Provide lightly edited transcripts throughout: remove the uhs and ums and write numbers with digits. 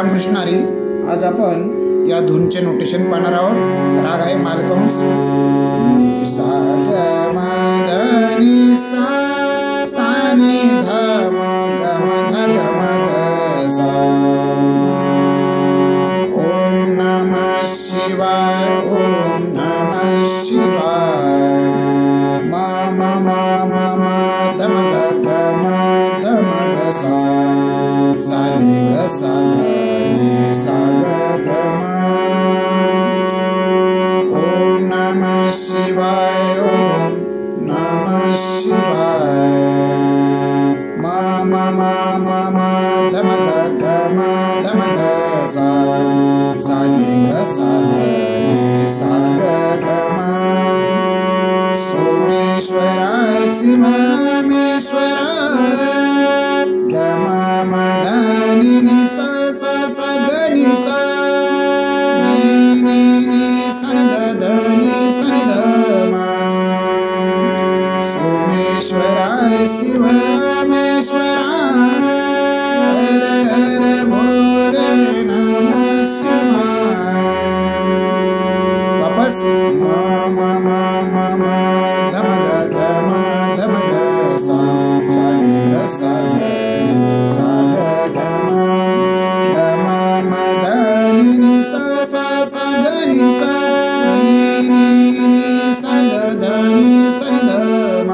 रामकृष्ण हरी। आज आपण या धूनचे नोटेशन पाहणार आहोत। राग आहे मालकंस। नि सा ग म ध नि सा सा नि ध म ग म ध ग म ग सा। ओम नमः शिवाय, ओम नमः शिवाय। म म म म म ध म ग ग म ध म ग सा। सा नि ग सा ध नि सा ग ग म। ओम नमः शिवाय, ओम नमः शिवाय। म म म म म ध म ग ग म ध म ग सा। सा नि ग सा ध नि सा ग ग म। सोमेश्वराय शिव रामेश्वराय। ग म म ध नि नि सा सा सा ग नि सा। नि नि नि सा नि ध ध नि सा नि ध म। सोमेश्वराय शिव रामेश्वराय। हर हर भोले नमः शिवाय। वापस म म म म म ध म ग ग म ध म ग सा। सा नि ग सा ध नि सा ग ग म। ग म म ध नि नि सा सा सा ग नि सा। नि नि नि सा नि ध ध नि सा नि ध म।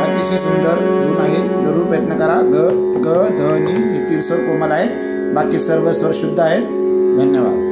अतिशय सुंदर धून आहे। जरूर प्रयत्न करा। ग ग ध नि हे 3 स्वर कोमल आहेत, बाकी सर्व स्वर शुद्ध आहेत। धन्यवाद।